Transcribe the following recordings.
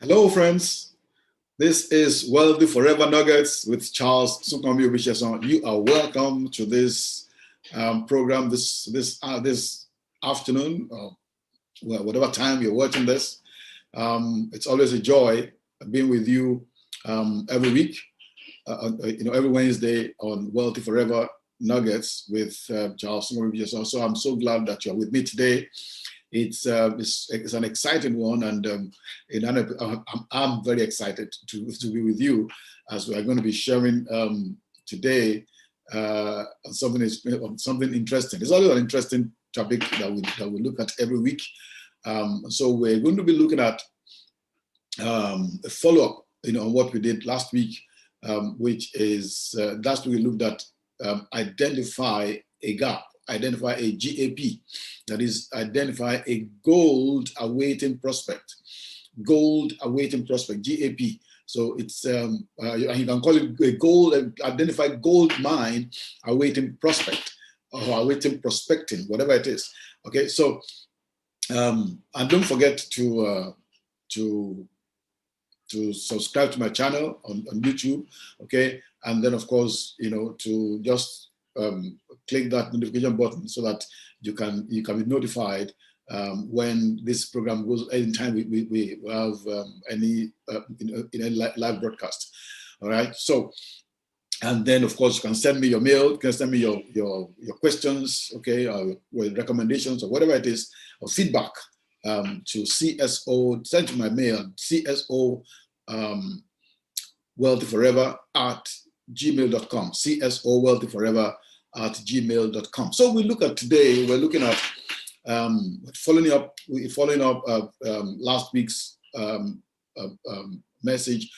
Hello, friends. This is Wealthy Forever Nuggets with Charles Obisesan. You are welcome to this program this afternoon, or whatever time you're watching this. It's always a joy being with you every week. Every Wednesday on Wealthy Forever Nuggets with Charles Obisesan. So I'm so glad that you're with me today. It's an exciting one, and I'm very excited to be with you as we are going to be sharing today something interesting. It's always an interesting topic that we look at every week. So we're going to be looking at a follow-up, on what we did last week, which is last week we looked at identify a gap. Identify a GAP, that is, identify a gold awaiting prospect. Gold awaiting prospect, GAP. So it's you can call it a gold, identify gold mine awaiting prospect or awaiting prospecting, whatever it is. Okay, so and don't forget to subscribe to my channel on YouTube. Okay, and then of course to just click that notification button so that you can be notified when this program goes. Anytime we have any live broadcast. All right. So, and then of course you can send me your mail. You can send me your questions. Okay, or recommendations or whatever it is, or feedback to CSO. Send to my mail CSO wealthyforever@gmail.com. CSO wealthyforever@gmail.com. So we're looking at following up last week's message,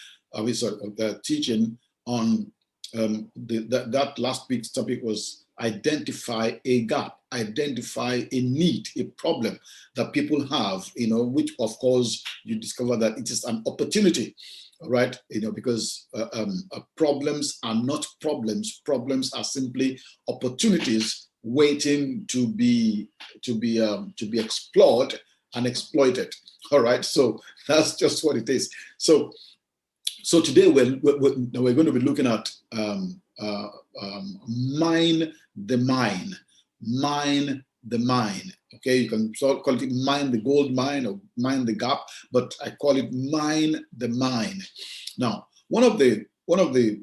teaching on that last week's topic was identify a gap, identify a need, a problem that people have, which of course you discover that it is an opportunity. All right, because problems are not problems. Problems are simply opportunities waiting to be explored and exploited. All right, so that's just what it is. So today we're going to be looking at mine the mine. Okay, you can call it mine the gold mine or mine the gap, but I call it mine the mine. Now, one of the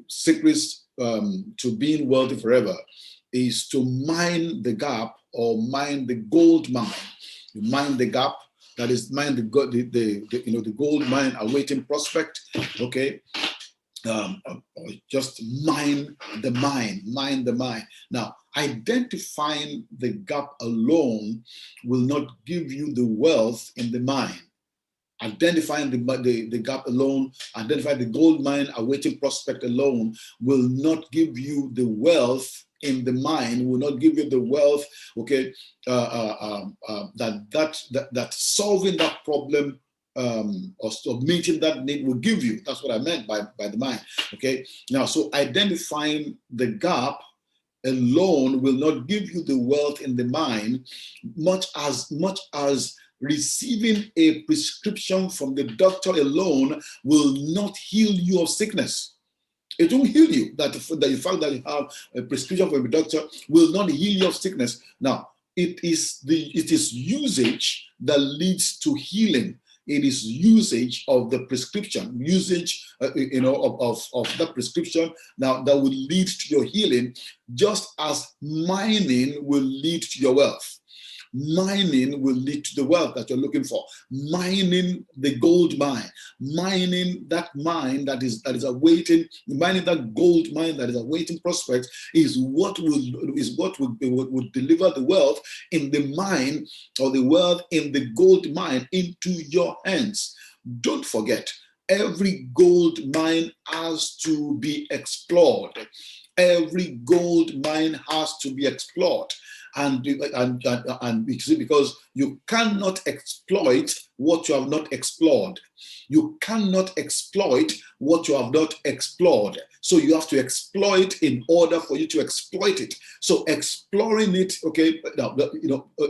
secrets to being wealthy forever is to mine the gap or mine the gold mine. You mine the gap, that is, mine the gold mine awaiting prospect. Okay. Just mine the mine. Now, identifying the gap alone will not give you the wealth in the mine. Identifying the gap alone, identify the gold mine awaiting prospect alone will not give you the wealth in the mine, will not give you the wealth, okay, that solving that problem or meeting that need will give you. That's what I meant by the mind. Okay. Now, so identifying the gap alone will not give you the wealth in the mind, much as receiving a prescription from the doctor alone will not heal you of sickness. It won't heal you. That the fact that you have a prescription from a doctor will not heal you of sickness. Now, it is usage that leads to healing. It is usage of the prescription, of that prescription now that will lead to your healing, just as mining will lead to your wealth. Mining will lead to the wealth that you're looking for. Mining the gold mine, mining that mine that is awaiting, mining that gold mine that is awaiting prospects is what will deliver the wealth in the mine, or the wealth in the gold mine into your hands. Don't forget, every gold mine has to be explored. Every gold mine has to be explored. and because you cannot exploit what you have not explored. You cannot exploit what you have not explored. So you have to exploit in order for you to exploit it. So exploring it, okay,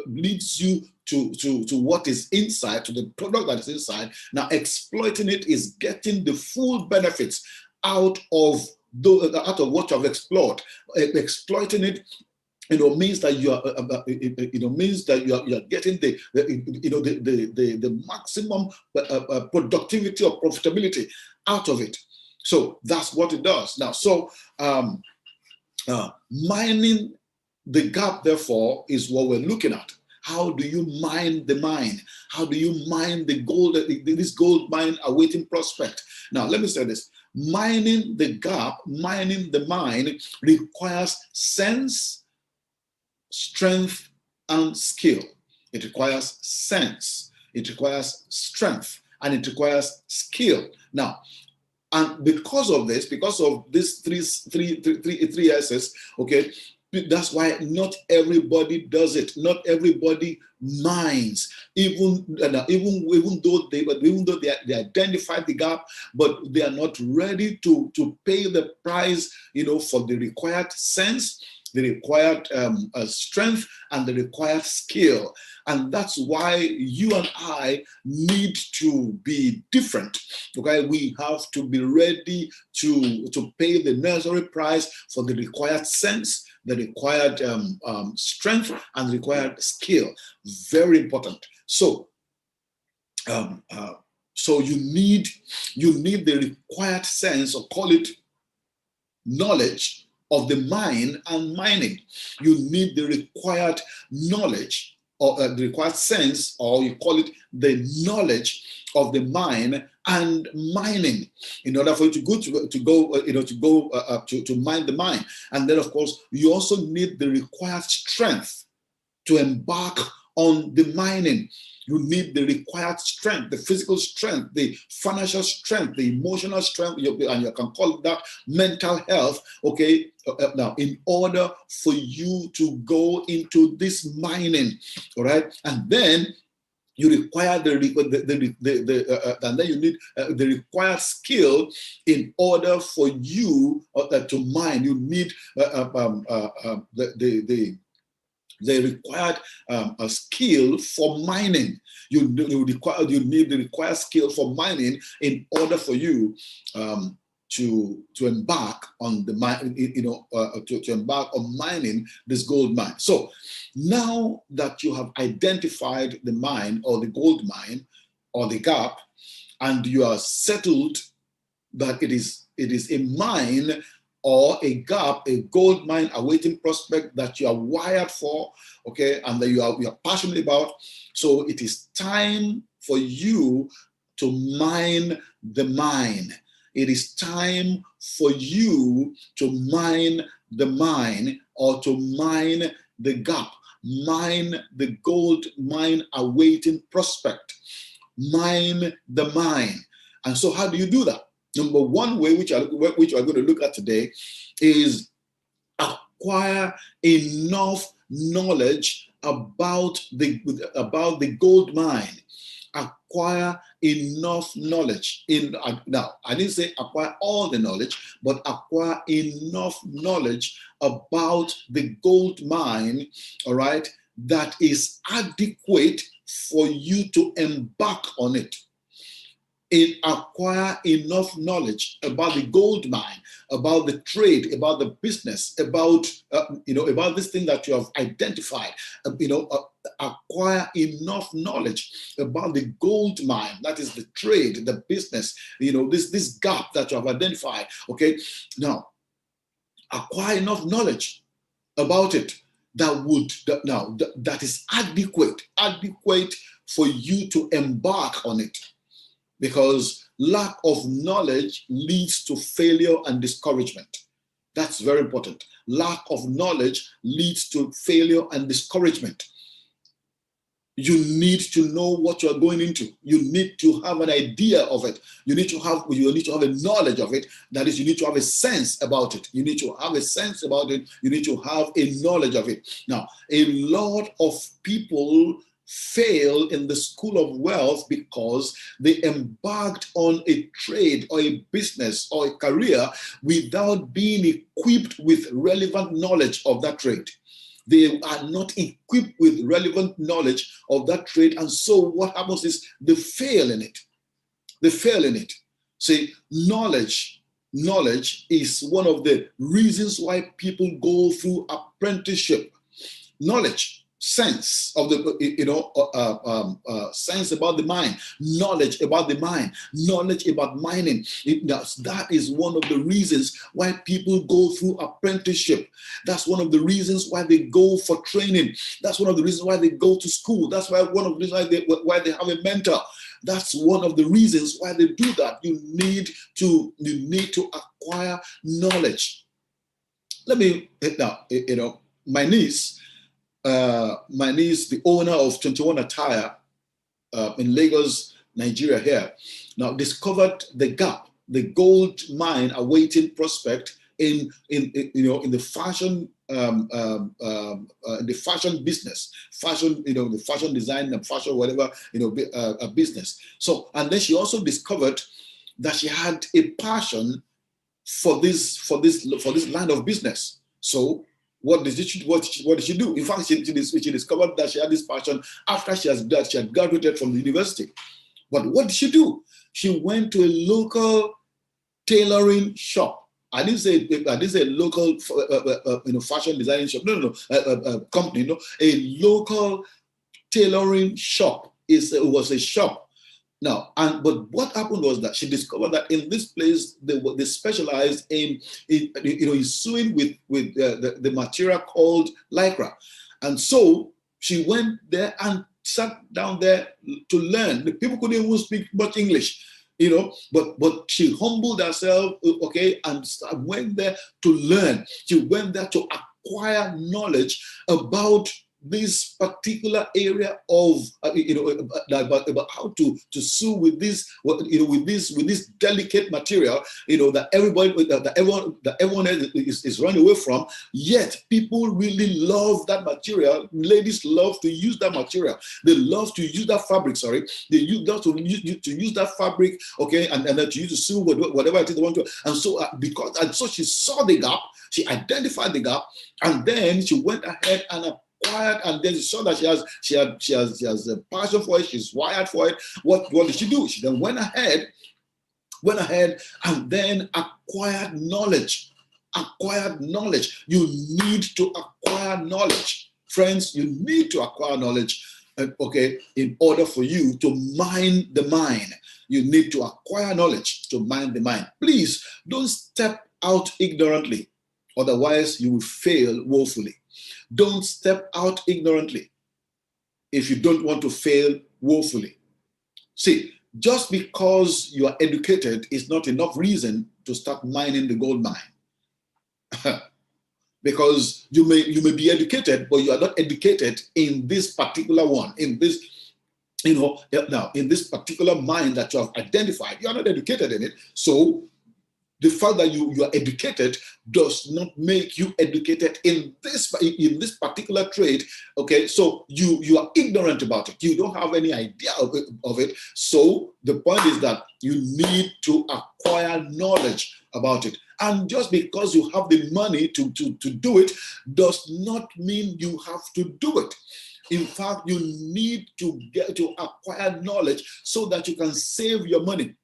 leads you to what is inside, to the product that is inside. Now exploiting it is getting the full benefits out of what you have explored. Exploiting it means that you are means that you are getting the maximum productivity or profitability out of it. So that's what it does. Now, so mining the gap, therefore, is what we're looking at. How do you mine the mine? How do you mine the gold, this gold mine awaiting prospect? Now, let me say this. Mining the gap, mining the mine requires sense, strength, and skill. It requires sense, it requires strength, and it requires skill. Now, and because of these three S's, okay, that's why not everybody does it. Not everybody mines, even though they identify the gap, but they are not ready to pay the price, for the required sense, the required strength, and the required skill. And that's why you and I need to be different. Okay, we have to be ready to pay the necessary price for the required sense, the required strength, and the required skill. Very important. So, so you need the required sense, or call it knowledge, of the mine and mining. You need the required knowledge, or the required sense, or you call it the knowledge of the mine and mining, in order for you to mine the mine. And then, of course, you also need the required strength to embark on the mining. You need the required strength, the physical strength, the financial strength, the emotional strength, and you can call that mental health, okay? Now, in order for you to go into this mining, all right? And then you require and then you need the required skill in order for you to mine. You need the required a skill for mining. You need the required skill for mining in order for you to embark on the mine, to embark on mining this gold mine. So now that you have identified the mine, or the gold mine, or the gap, and you are settled that it is a mine, or a gap, a gold mine awaiting prospect that you are wired for, okay, and that you are passionate about. So it is time for you to mine the mine. It is time for you to mine the mine, or to mine the gap, mine the gold mine awaiting prospect, mine the mine. And so how do you do that? Number one way, which I'm going to look at today, is acquire enough knowledge about the gold mine. Acquire enough knowledge. Now, I didn't say acquire all the knowledge, but acquire enough knowledge about the gold mine, all right, that is adequate for you to embark on it. Acquire enough knowledge about the gold mine, about the trade, about the business, about about this thing that you have identified. Acquire enough knowledge about the gold mine, that is the trade, the business. This gap that you have identified. Okay, now acquire enough knowledge about it that is adequate for you to embark on it. Because lack of knowledge leads to failure and discouragement. That's very important. Lack of knowledge leads to failure and discouragement. You need to know what you are going into. You need to have an idea of it. You need to have a knowledge of it. That is, you need to have a sense about it. You need to have a sense about it. You need to have a knowledge of it. Now, a lot of people fail in the school of wealth because they embarked on a trade or a business or a career without being equipped with relevant knowledge of that trade. They are not equipped with relevant knowledge of that trade. And so what happens is they fail in it. They fail in it. See, knowledge is one of the reasons why people go through apprenticeship. Knowledge, sense of the, sense about the mind, knowledge about the mind, knowledge about mining. That is one of the reasons why people go through apprenticeship. That's one of the reasons why they go for training. That's one of the reasons why they go to school. That's why one of the reasons why they have a mentor. That's one of the reasons why they do that. You need to acquire knowledge. Let me now, my niece, the owner of 21 Attire in Lagos, Nigeria here, now discovered the gap, the gold mine awaiting prospect in the fashion the fashion business, the fashion design and fashion whatever a business. So, and then she also discovered that she had a passion for this line of business. So what did she do? In fact, she discovered that she had this passion after she had graduated from the university. But what did she do? She went to a local tailoring shop. I didn't say local fashion designing shop. No, company. No, a local tailoring shop. It was a shop. Now, but what happened was that she discovered that in this place they specialized in sewing with the material called lycra, and so she went there and sat down there to learn. The people couldn't even speak much English, but she humbled herself, okay, and went there to learn. She went there to acquire knowledge about this particular area of about how to sew with this with this delicate material that everyone is running away from. Yet people really love that material. Ladies love to use that material. They love to use that fabric. Sorry, they love to use that fabric. Okay, and then to use to sew whatever it is they want to. And so she saw the gap. She identified the gap, and then she went ahead and acquired, and then she saw that she has a passion for it. She's wired for it. What did she do? She then went ahead and then acquired knowledge. You need to acquire knowledge, friends. You need to acquire knowledge. Okay, in order for you to mine the mine, you need to acquire knowledge to mine the mine. Please don't step out ignorantly, otherwise you will fail woefully. Don't step out ignorantly if you don't want to fail woefully. See, just because you are educated is not enough reason to start mining the gold mine. Because you may be educated, but you are not educated in this particular one, in this, now in this particular mine that you have identified. You are not educated in it. So the fact that you are educated does not make you educated in this particular trade. Okay, so you are ignorant about it. You don't have any idea of it. So the point is that you need to acquire knowledge about it. And just because you have the money to do it does not mean you have to do it. In fact, you need to acquire knowledge so that you can save your money.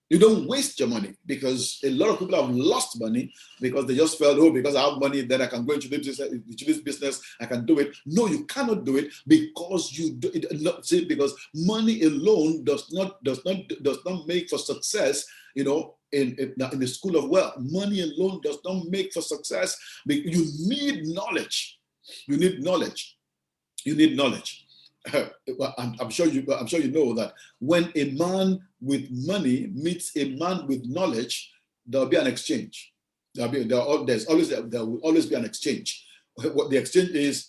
You don't waste your money, because a lot of people have lost money because they just felt, because I have money, then I can go into this business, I can do it. No, you cannot do it because because money alone does not make for success. In the school of wealth, money alone does not make for success. You need knowledge. You need knowledge. You need knowledge. I'm sure you know that when a man with money meets a man with knowledge, there'll be an exchange. There will always be an exchange. What the exchange is,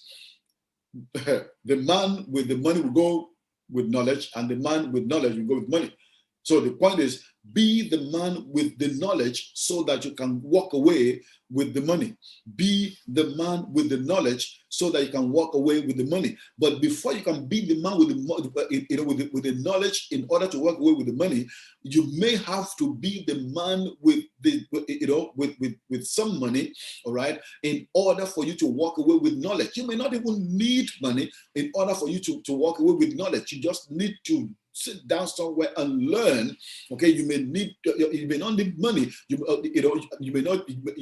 the man with the money will go with knowledge, and the man with knowledge will go with money. So the point is, be the man with the knowledge so that you can walk away with the money. Be the man with the knowledge so that you can walk away with the money. But before you can be the man with with the knowledge in order to walk away with the money, you may have to be the man with the with some money, all right, in order for you to walk away with knowledge. You may not even need money in order for you to walk away with knowledge. You just need to sit down somewhere and learn. Okay, you may not need money. You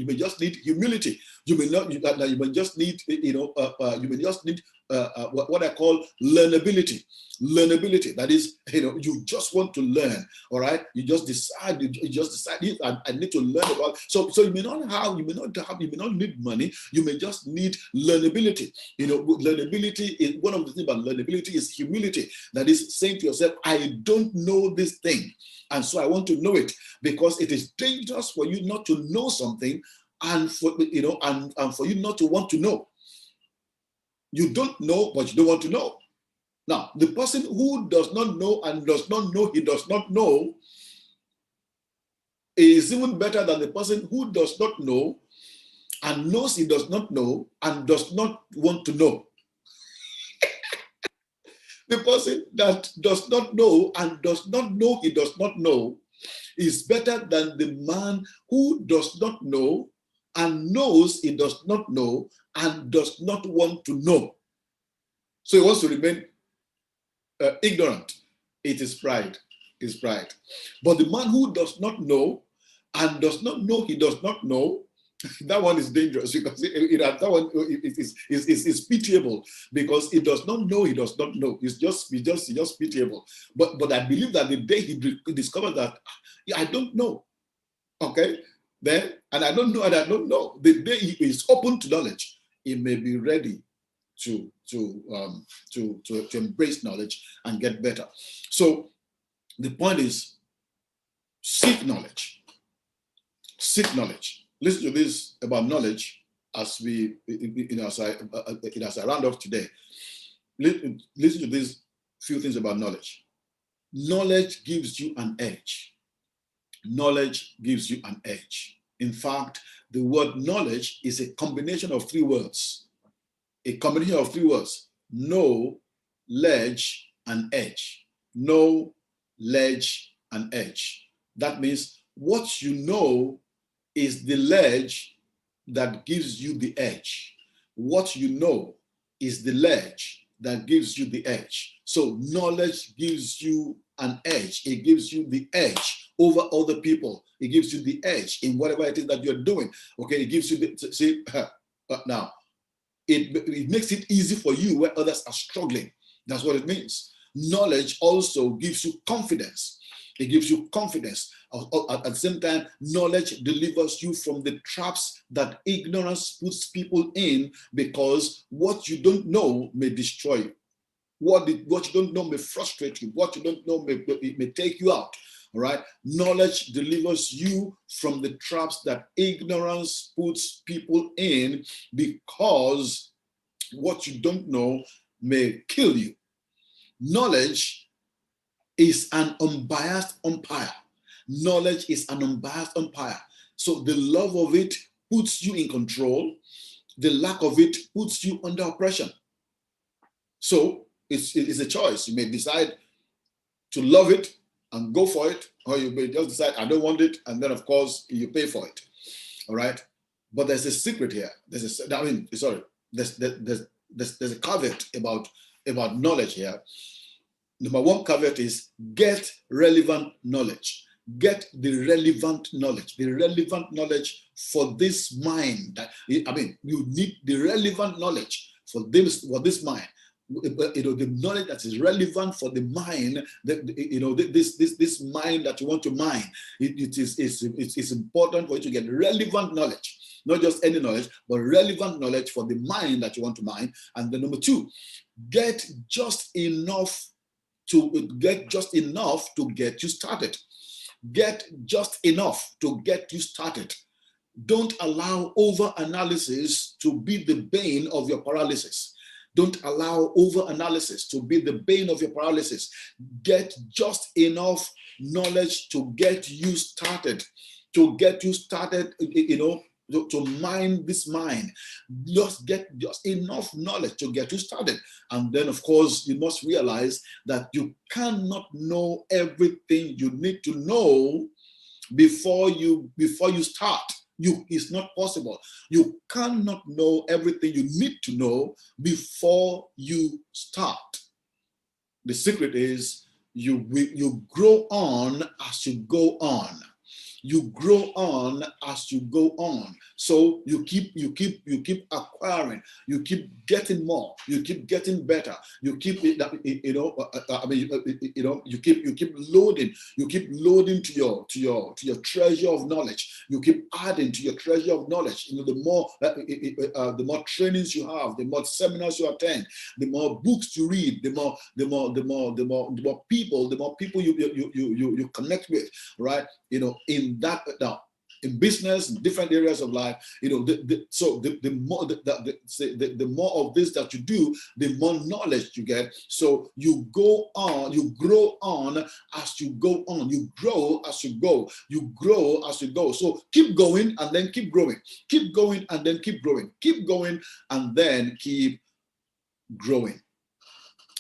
may just need humility. You may just need what I call learnability. Learnability. That is, you just want to learn. All right, you just decide. I need to learn about. So you may not need money. You may just need learnability. Learnability is one of the things about learnability is humility. That is saying to yourself, I don't know this thing, and so I want to know it, because it is dangerous for you not to know something, and for you not to want to know. You don't know, but you don't want to know. Now, the person who does not know and does not know he does not know is even better than the person who does not know and knows he does not know and does not want to know. The person that does not know and does not know he does not know is better than the man who does not know and knows he does not know and does not want to know. So he wants to remain ignorant. It is pride. It's pride. But the man who does not know and does not know he does not know, that one is dangerous, because that one is pitiable, because he does not know he does not know. It's just pitiable. But I believe that the day he discovers that I don't know, okay, then and I don't know and I don't know, the day he is open to knowledge, he may be ready to embrace knowledge and get better. So the point is, seek knowledge. Seek knowledge. Listen to this about knowledge as as I round off today. Listen to these few things about knowledge. Knowledge gives you an edge. Knowledge gives you an edge. In fact, the word knowledge is a combination of three words. A combination of three words: know, ledge, and edge. Know, ledge, and edge. That means what you know is the ledge that gives you the edge. What you know is the ledge that gives you the edge. So knowledge gives you an edge. It gives you the edge over other people. It gives you the edge in whatever it is that you're doing. Okay, it gives you the, now, it makes it easy for you where others are struggling. That's what it means. Knowledge also gives you confidence. It gives you confidence. At the same time, knowledge delivers you from the traps that ignorance puts people in, because what you don't know may destroy you. What you don't know may frustrate you. What you don't know may take you out. All right. Knowledge delivers you from the traps that ignorance puts people in, because what you don't know may kill you. Knowledge is an unbiased umpire. Knowledge is an unbiased umpire. So the love of it puts you in control. The lack of it puts you under oppression. So it's a choice. You may decide to love it and go for it, or you may just decide, I don't want it, and then of course you pay for it. All right. But there's a secret here. There's a caveat about knowledge here. Number one caveat is get relevant knowledge. Get the relevant knowledge. The relevant knowledge for this mind. You need the relevant knowledge for this mind. The knowledge that is relevant for the mind, this mind that you want to mine. It's important for you to get relevant knowledge, not just any knowledge, but relevant knowledge for the mind that you want to mine. And then number two, get just enough to get you started. Get just enough to get you started. Don't allow over analysis to be the bane of your paralysis. Don't allow over-analysis to be the bane of your paralysis. Get just enough knowledge to get you started, to mine this mind. Just get just enough knowledge to get you started. And then, of course, you must realize that you cannot know everything you need to know before you start. It's not possible. You cannot know everything you need to know before you start. The secret is you grow on as you go on. You grow on as you go on. So you keep acquiring, you keep getting more, you keep getting better, you keep you keep loading to your treasure of knowledge. You keep adding to your treasure of knowledge. The more trainings you have, the more seminars you attend, the more books you read, the more people you connect with, right? In business, in different areas of life, the more of this that you do, the more knowledge you get. So you go on, you grow on as you go on, you grow as you go, you grow as you go. So keep going and then keep growing, keep going and then keep growing, keep going and then keep growing.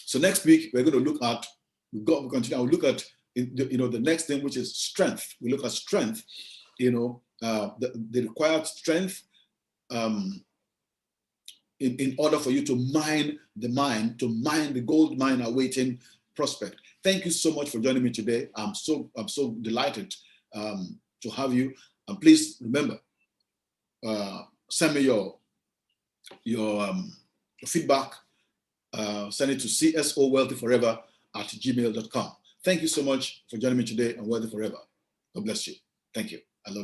So next week we're going to look at, we'll continue. I'll look at the next thing, which is strength. We look at strength, the required strength in order for you to mine the gold mine awaiting prospect. Thank you so much for joining me today. I'm so delighted to have you. And please remember, send me your feedback. Send it to csowealthyforever@gmail.com. Thank you so much for joining me today on Wealthy Forever. God bless you. Thank you. I love you.